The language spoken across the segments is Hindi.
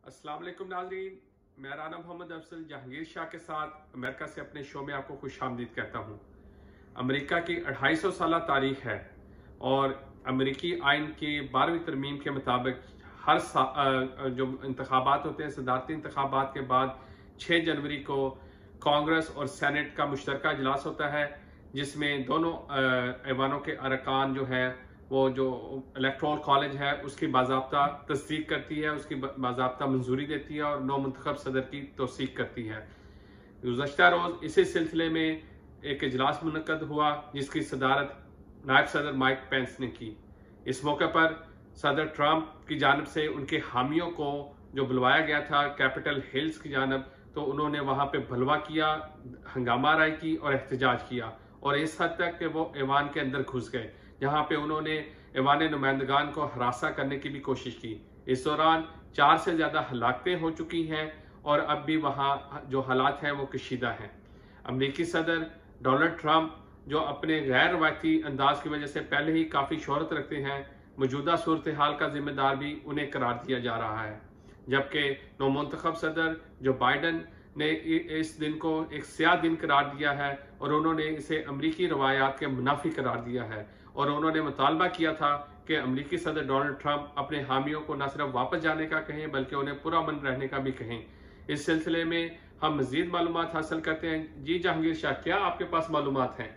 अस्सलाम वालेकुम नाज़रीन, मैं राना मोहम्मद अफजल जहांगीर शाह के साथ अमेरिका से अपने शो में आपको खुशामदीद कहता हूँ। अमेरिका की 250 साल तारीख है और अमेरिकी आइन की 12वीं तरमीम के मुताबिक हर जो इंतखाबात होते हैं, सदारती इंतखाबात के बाद 6 जनवरी को कांग्रेस और सेनेट का मुश्तरका इजलास होता है, जिसमें दोनों ऐवानों के अरकान जो है वो जो इलेक्टोरल कॉलेज है उसकी बाज़ाब्ता तस्दीक करती है, उसकी बाज़ाब्ता मंजूरी देती है और नौ मुंतखब सदर की तौसीक करती है। गुज़श्ता रोज़ इसी सिलसिले में एक इजलास मुनक्कद हुआ जिसकी सदारत नायब सदर माइक पेंस ने की। इस मौके पर सदर ट्रंप की जानब से उनके हामियों को जो बुलवाया गया था कैपिटल हिल्स की जानब, तो उन्होंने वहाँ पे भलवा किया, हंगामा राय की और एहतजाज किया और इस हद तक कि वो ऐवान के अंदर घुस गए, जहाँ पे उन्होंने ऐवान नुमाइंदगान को हरासा करने की भी कोशिश की। इस दौरान 4 से ज़्यादा हलाकतें हो चुकी हैं और अब भी वहाँ जो हालात हैं वो कशीदा हैं। अमरीकी सदर डोनाल्ड ट्रंप जो अपने गैर रवायती अंदाज की वजह से पहले ही काफ़ी शोहरत रखते हैं, मौजूदा सूरत हाल का जिम्मेदार भी उन्हें करार दिया जा रहा है, जबकि नौमुंतखब सदर जो बाइडन ने इस दिन को एक स्याह दिन करार दिया है और उन्होंने इसे अमरीकी रवायात के मुनाफी करार दिया है और उन्होंने मुतालबा किया था कि अमरीकी सदर डोनाल्ड ट्रंप अपने हामियों को न सिर्फ वापस जाने का कहें बल्कि उन्हें पूरा अमन रहने का भी कहें। इस सिलसिले में हम मजीद मालूमात हासिल करते हैं। जी जहांगीर शाह, क्या आपके पास मालूमात हैं?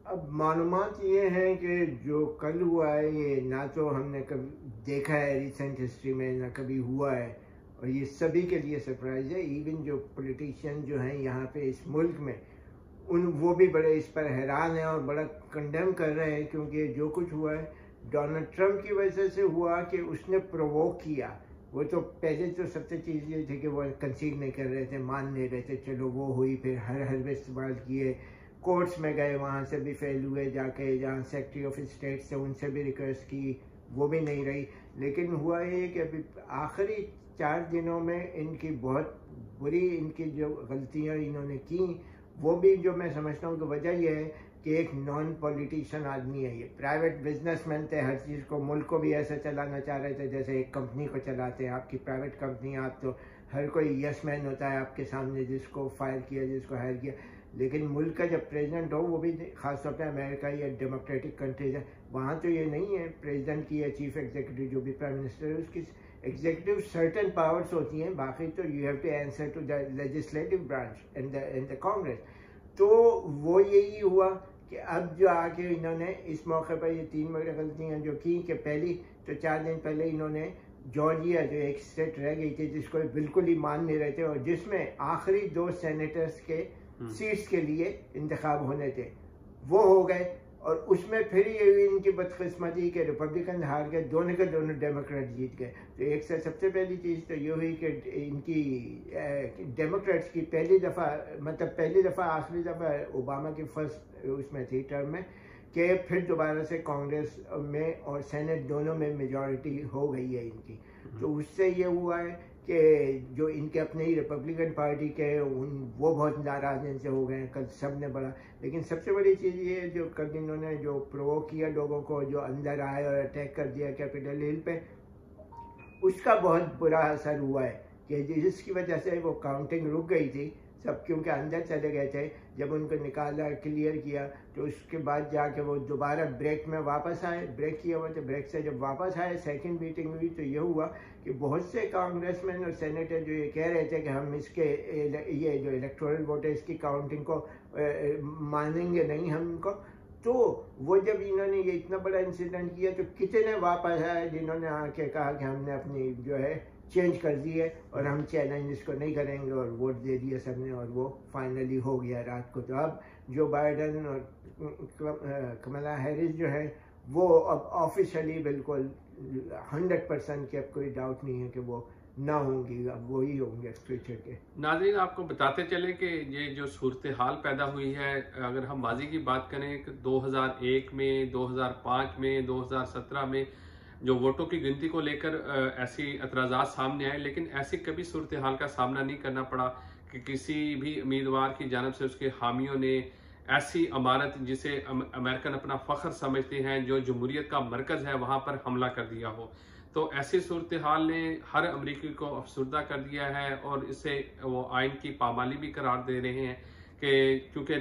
अब मालूमात ये हैं कि जो कल हुआ है ये ना तो हमने कभी देखा है रिसेंट हिस्ट्री में, ना कभी हुआ है और ये सभी के लिए सरप्राइज है। इवन जो पॉलिटिशियन जो हैं यहाँ पे इस मुल्क में वो भी बड़े इस पर हैरान हैं और बड़ा कंडेम कर रहे हैं, क्योंकि जो कुछ हुआ है डोनाल्ड ट्रंप की वजह से हुआ कि उसने प्रोवोक किया। वो तो पहले तो सबसे चीज़ ये थी कि वो कंसीड नहीं कर रहे थे, मान नहीं रहे थे, चलो वो हुई, फिर हर इस्तेमाल किए, कोर्ट्स में गए, वहाँ से भी फेल हुए, जाके जहाँ सेक्रेटरी ऑफ स्टेट से उनसे भी रिक्वेस्ट की, वो भी नहीं रही। लेकिन हुआ ये कि अभी आखिरी 4 दिनों में इनकी बहुत बुरी इनकी जो गलतियाँ इन्होंने की, वो भी जो मैं समझता हूँ कि वजह यह है कि एक नॉन पॉलिटिशियन आदमी है, ये प्राइवेट बिजनेसमैन थे, हर चीज़ को, मुल्क को भी ऐसे चलाना चाह रहे थे जैसे एक कंपनी को चलाते हैं। आपकी प्राइवेट कंपनी, आप तो हर कोई यस मैन होता है आपके सामने, जिसको फायर किया, जिसको हायर किया। लेकिन मुल्क का जब प्रेसिडेंट हो, वो भी खासतौर पर अमेरिका या डेमोक्रेटिक कंट्रीज है, वहाँ तो ये नहीं है। प्रेसिडेंट की या चीफ एग्जीक्यूटिव जो भी प्राइम मिनिस्टर है उसकी एग्जीक्यूटिव सर्टन पावर्स होती हैं, बाकी तो you have to answer to the legislative branch and the Congress. तो वो यही हुआ कि अब जो आके इन्होंने इस मौके पर ये 3 बड़ी गलतियाँ जो की कि पहली तो 4 दिन पहले इन्होंने जॉर्जिया जो एक स्टेट रह गई थी जिसको बिल्कुल ही मान नहीं रहे थे और जिसमें आखिरी 2 सेनेटर्स के सीट्स के लिए इंतखाब होने थे, वो हो गए और उसमें फिर ये हुई इनकी बदकिस्मती के रिपब्लिकन हार गए, दोनों के दोनों डेमोक्रेट जीत गए। तो एक से सबसे पहली चीज़ तो ये हुई कि इनकी डेमोक्रेट्स की पहली दफ़ा आखिरी दफ़ा ओबामा की फर्स्ट उसमें थी टर्म में कि फिर दोबारा से कांग्रेस में और सेनेट दोनों में मेजॉरिटी हो गई है इनकी। तो उससे ये हुआ है कि जो इनके अपने ही रिपब्लिकन पार्टी के वो बहुत नाराज इनसे हो गए। कल सब ने बड़ा, लेकिन सबसे बड़ी चीज़ ये जो कल इन्होंने जो प्रोवोक किया लोगों को, जो अंदर आए और अटैक कर दिया कैपिटल हिल पे, उसका बहुत बुरा असर हुआ है कि जिसकी वजह से वो काउंटिंग रुक गई थी सब, क्योंकि अंदर चले गए थे। जब उनको निकाला, क्लियर किया, तो उसके बाद जाके वो दोबारा ब्रेक में वापस आए, ब्रेक किया हुआ, तो ब्रेक से जब वापस आए सेकंड मीटिंग हुई तो ये हुआ कि बहुत से कांग्रेसमैन और सेनेटर जो ये कह रहे थे कि हम इसके ये जो इलेक्टोरल वोट है इसकी काउंटिंग को मानेंगे नहीं हम इनको, तो वो जब इन्होंने ये इतना बड़ा इंसिडेंट किया तो कितने वापस आए जिन्होंने आके कहा कि हमने अपनी जो है चेंज कर दी है और हम चैलेंज इसको नहीं करेंगे, और वोट दे दिया सबने और वो फाइनली हो गया रात को। तो अब जो बाइडन और कमला हैरिस जो है वो अब ऑफिशियली बिल्कुल 100% की अब कोई डाउट नहीं है कि वो ना होंगी, अब वो ही होंगे फ्यूचर के। नाज़रीन, आपको बताते चले कि ये जो सूरत हाल पैदा हुई है, अगर हम माजी की बात करें कि 2001 में, 2005 में, 2017 में जो वोटों की गिनती को लेकर ऐसी एतराज़ात सामने आए, लेकिन ऐसी कभी सूरत हाल का सामना नहीं करना पड़ा कि किसी भी उम्मीदवार की जानब से उसके हामियों ने ऐसी इमारत जिसे अमेरिकन अपना फ़ख्र समझते हैं, जो जमहूरियत का मरकज़ है, वहाँ पर हमला कर दिया हो। तो ऐसी सूरत हाल ने हर अमरीकी को अफसरदा कर दिया है और इसे वो आइन की पामाली भी करार दे रहे हैं कि क्योंकि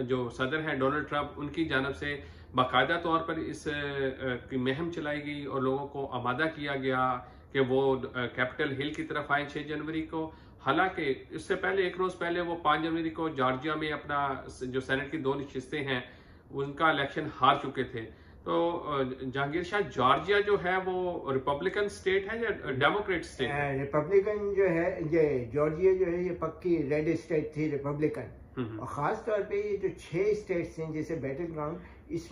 जो सदर हैं डोनाल्ड ट्रंप, उनकी जानब से बाकायदा तौर पर इस की मुहिम चलाई गई और लोगों को आमादा किया गया कि वो कैपिटल हिल की तरफ आए 6 जनवरी को। हालांकि इससे पहले एक रोज़ पहले वो 5 जनवरी को जॉर्जिया में अपना जो सेनेट की 2 नशिस्तें हैं उनका इलेक्शन हार चुके थे। तो जहांगीर शाह, जॉर्जिया जो है वो रिपब्लिकन स्टेट है या डेमोक्रेट स्टेट? रिपब्लिकन जो है, ये जॉर्जिया जो है ये पक्की रेड स्टेट थी, रिपब्लिकन। और ख़ास तौर पे ये जो 6 स्टेट्स हैं जैसे बैटल ग्राउंड, इस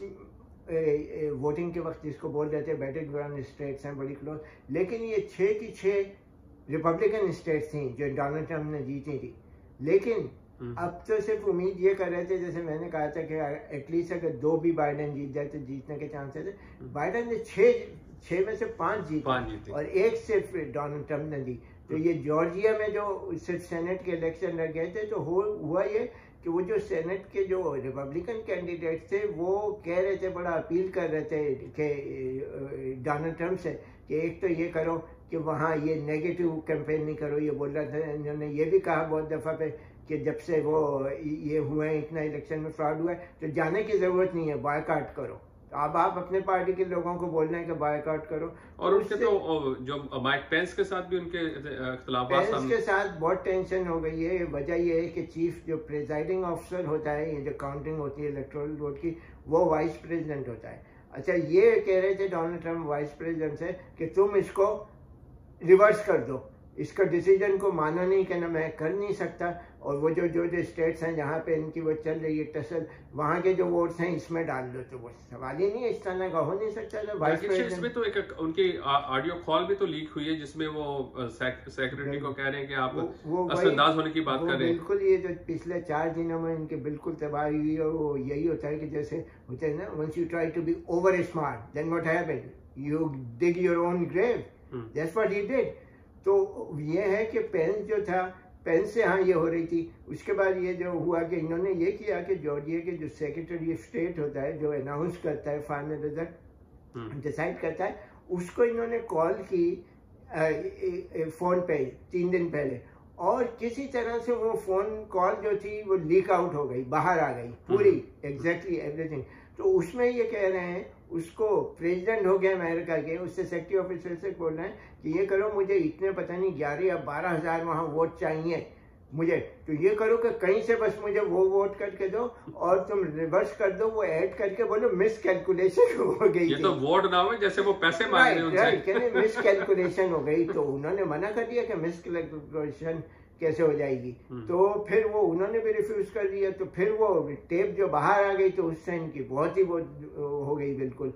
वोटिंग के वक्त जिसको बोल रहे थे बैटल ग्राउंड स्टेट्स हैं बड़ी क्लोज, लेकिन ये 6 की 6 रिपब्लिकन स्टेट्स थी जो डोनाल्ड ट्रंप ने जीती थी। लेकिन अब तो सिर्फ उम्मीद ये कर रहे थे, जैसे मैंने कहा था कि एटलीस्ट अगर 2 भी बाइडेन जीत जाए तो जीतने के चांसेस है। बाइडेन ने 6 में से 5 जीते और 1 सिर्फ डोनाल्ड ट्रंप ने दी। तो ये जॉर्जिया में जो सिर्फ सेनेट के इलेक्शन लग गए थे, तो हुआ ये कि वो जो सेनेट के जो रिपब्लिकन कैंडिडेट थे वो कह रहे थे, बड़ा अपील कर रहे थे कि डोनाल्ड ट्रंप से कि एक तो ये करो कि वहाँ ये नेगेटिव कैंपेन नहीं करो। ये बोल रहा था, इन्होंने ये भी कहा बहुत दफ़ा पे कि जब से वो ये हुए हैं, इतना इलेक्शन में फ्रॉड हुआ है, तो जाने की ज़रूरत नहीं है, बायकॉट करो। अब आप अपने पार्टी के लोगों को बोल रहे हैं कि बायकॉट करो। और उनके तो जो माइक पेंस के साथ भी उनके इख्तिलाफात पेंस के साथ बहुत टेंशन हो गई है। वजह ये है कि चीफ जो प्रिजाइडिंग ऑफिसर होता है, ये जो काउंटिंग होती है इलेक्टोरल वोट की, वो वाइस प्रेसिडेंट होता है। अच्छा, ये कह रहे थे डोनाल्ड ट्रंप वाइस प्रेसिडेंट से कि तुम इसको रिवर्स कर दो, इसका डिसीजन को माना नहीं, कहना मैं कर नहीं सकता। और वो जो स्टेट्स हैं जहाँ पे इनकी वो चल रही है टसल, वहाँ के जो वोट्स हैं इसमें डाल दो। तो वो सवाल ही नहीं है, इस तरह का हो नहीं सकता। इसमें तो एक उनकी ऑडियो कॉल भी तो लीक हुई है जिसमें वो सेक्रेटरी को कह रहे हैं कि आप असरअंदाज होने की बात कर रहे हैं। बिल्कुल, ये जो पिछले 4 दिनों में इनकी बिल्कुल तबाही हुई है, वो यही होता है कि जैसे होते हैं ना, once you try to be over smart then what happened, you dig your own grave. That's what he did. तो ये है कि पेंस जो था, पेंस से हाँ ये हो रही थी। उसके बाद ये जो हुआ कि इन्होंने ये किया कि जॉर्जिया के जो सेक्रेटरी ऑफ स्टेट होता है, जो अनाउंस करता है, फाइनल रिजल्ट डिसाइड करता है, उसको इन्होंने कॉल की फ़ोन पे 3 दिन पहले, और किसी तरह से वो फ़ोन कॉल जो थी वो लीक आउट हो गई, बाहर आ गई पूरी, एग्जैक्टली एवरीथिंग। तो उसमें ये कह रहे हैं, उसको प्रेसिडेंट हो गया अमेरिका के, उससे सेक्रेटरी ऑफिसर से बोल रहे हैं कि ये करो, मुझे इतने पता नहीं 11 या 12 हज़ार वहाँ वोट चाहिए मुझे, तो ये करो कि कहीं से बस मुझे वो वोट करके दो और तुम रिवर्स कर दो, वो ऐड करके बोलो मिस कैलकुलेशन हो गई। ये तो वोट ना हो, जैसे वो पैसे मांग रहे हैं उनसे। मिस कैलकुलेशन हो गई, तो उन्होंने मना कर दिया कि मिस कैलकुलेशन कैसे हो जाएगी। तो फिर वो उन्होंने भी रिफ्यूज कर दिया। तो फिर वो टेप जो बाहर आ गई, तो उससे इनकी बहुत ही वो हो गई बिल्कुल।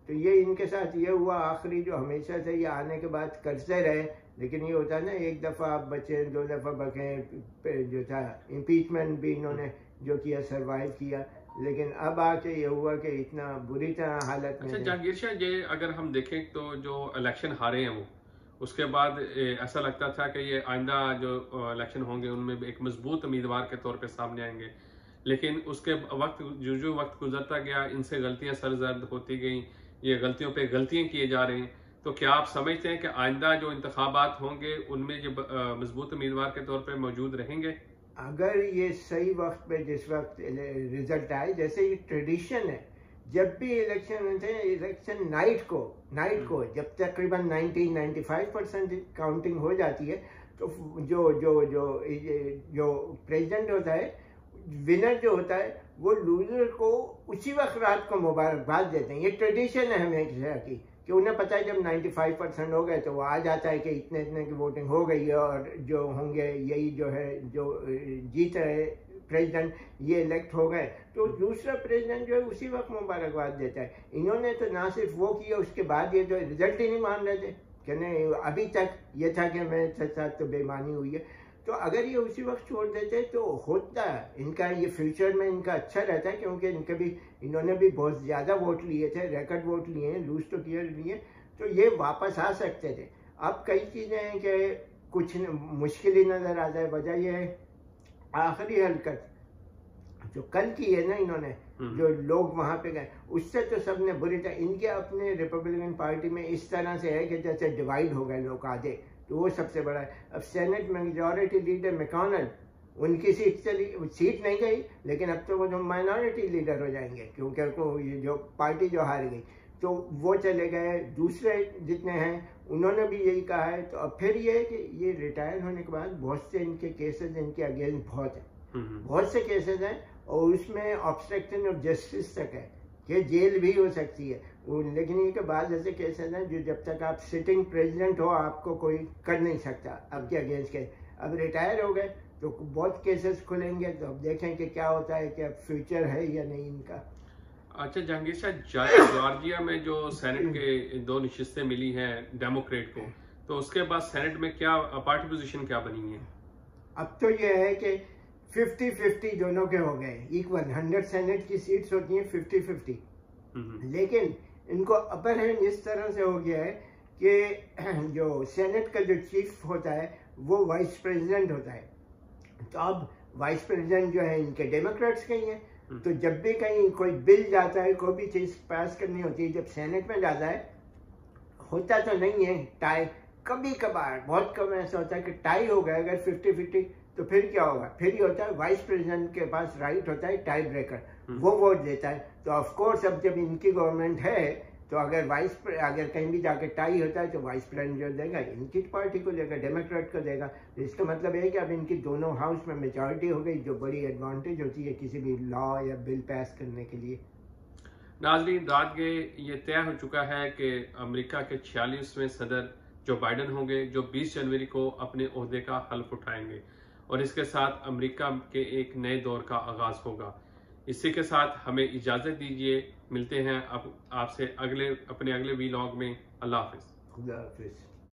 तो ये इनके साथ ये हुआ आखिरी, जो हमेशा से ये आने के बाद करते रहे। लेकिन ये होता है ना, एक दफ़ा आप बचे, 2 दफ़ा बके, जो था इम्पीचमेंट भी इन्होंने जो किया सर्वाइव किया। लेकिन अब आके ये हुआ कि इतना बुरी तरह हालत में। अच्छा जहांगीर शाह, ये अगर हम देखें तो जो इलेक्शन हारे हैं वो, उसके बाद ऐसा लगता था कि ये आइंदा जो इलेक्शन होंगे उनमें एक मजबूत उम्मीदवार के तौर पे सामने आएंगे। लेकिन उसके वक्त जो वक्त गुजरता गया, इनसे गलतियां सरजर्द होती गई, ये गलतियों पे गलतियां किए जा रहे हैं। तो क्या आप समझते हैं कि आइंदा जो इंतखाबात होंगे उनमें ये मजबूत उम्मीदवार के तौर पे मौजूद रहेंगे? अगर ये सही वक्त पे, जिस वक्त रिजल्ट आए, जैसे ये ट्रेडिशन है, जब भी इलेक्शन होते हैं, इलेक्शन नाइट को जब तकरीबन 90-95% काउंटिंग हो जाती है, तो जो प्रेसिडेंट होता है, विनर जो होता है, वो लूजर को उसी वक्त रात को मुबारकबाद देते हैं। ये ट्रेडिशन है हमेशा की, कि उन्हें पता है जब 95% हो गए तो वो आ जाता है कि इतने की वोटिंग हो गई है और जो होंगे यही जो है, जो जीत रहे प्रेसिडेंट, ये इलेक्ट हो गए। तो दूसरा प्रेसिडेंट जो है उसी वक्त मुबारकबाद देता है। इन्होंने तो ना सिर्फ वो किया, उसके बाद ये जो रिजल्ट ही नहीं मान रहे थे कि नहीं, अभी तक ये था कि मेरे साथ तो बेईमानी हुई है। तो अगर ये उसी वक्त छोड़ देते तो होता इनका, ये फ्यूचर में इनका अच्छा रहता है, क्योंकि इन्होंने भी बहुत ज़्यादा वोट लिए थे, रिकॉर्ड वोट लिए हैं, लूज तो किए लिए, तो ये वापस आ सकते थे। अब कई चीज़ें हैं कि कुछ मुश्किल ही नज़र आ जाए। वजह यह है, आखिरी हरकत जो कल की है ना इन्होंने, जो लोग वहां पे गए, उससे तो सबने बुरी तरह, इनके अपने रिपब्लिकन पार्टी में इस तरह से है कि जैसे डिवाइड हो गए लोग आधे, तो वो सबसे बड़ा है। अब सेनेट मेजॉरिटी लीडर मैकॉनल, उनकी सीट नहीं गई, लेकिन अब तो वो जो माइनॉरिटी लीडर हो जाएंगे, क्योंकि उनको ये जो पार्टी जो हार गई तो वो चले गए। दूसरे जितने हैं उन्होंने भी यही कहा है। तो अब फिर ये है कि ये रिटायर होने के बाद बहुत से इनके केसेस इनके अगेंस्ट बहुत है, बहुत से केसेस हैं, और उसमें ऑब्स्ट्रक्शन ऑफ जस्टिस तक है कि जेल भी हो सकती है। लेकिन ये के बाद ऐसे केसेस हैं जो जब तक आप सिटिंग प्रेसिडेंट हो आपको कोई कर नहीं सकता आपके अगेंस्ट के। अब रिटायर हो गए तो बहुत केसेस खुलेंगे, तो अब देखें कि क्या होता है, क्या फ्यूचर है या नहीं इनका। अच्छा जहांगीर साहब, जॉर्जिया में जो सेनेट के 2 नशिस्तें मिली हैं डेमोक्रेट को, तो उसके बाद सेनेट में क्या पार्टी पोजीशन क्या बनी है? अब तो ये है कि 50-50 दोनों के हो गए, इक्वल 100 सेनेट की सीट्स होती हैं 50-50, लेकिन इनको अपर हैंड इस तरह से हो गया है कि जो सेनेट का जो चीफ होता है वो वाइस प्रेसिडेंट होता है। तो अब वाइस प्रेसिडेंट जो है इनके डेमोक्रेट्स के ही हैं, तो जब भी कहीं कोई बिल जाता है, कोई भी चीज पास करनी होती है, जब सेनेट में जाता है, होता तो नहीं है टाई, कभी कभार बहुत कम ऐसा होता है कि टाई हो गया अगर 50-50, तो फिर क्या होगा, फिर ही होता है वाइस प्रेसिडेंट के पास राइट होता है टाई ब्रेकर, वो वोट देता है। तो ऑफ कोर्स अब जब इनकी गवर्नमेंट है तो अगर कहीं भी जाके टाई होता है तो वाइस प्रेसिडेंट जो देगा इनकी पार्टी को देगा, डेमोक्रेट को देगा। तो इसका मतलब है कि अब इनकी दोनों हाउस में मेजॉरिटी हो गई, जो बड़ी एडवांटेज होती है किसी भी लॉ या बिल पास करने के लिए। नाज़रीन, रात के ये तय हो चुका है कि अमेरिका के 46वें सदर जो बाइडन होंगे, जो 20 जनवरी को अपने ओहदे का हल्फ उठाएंगे, और इसके साथ अमेरिका के एक नए दौर का आगाज होगा। इसी के साथ हमें इजाजत दीजिए, मिलते हैं अब आपसे अपने अगले वीलॉग में। अल्लाह हाफिज।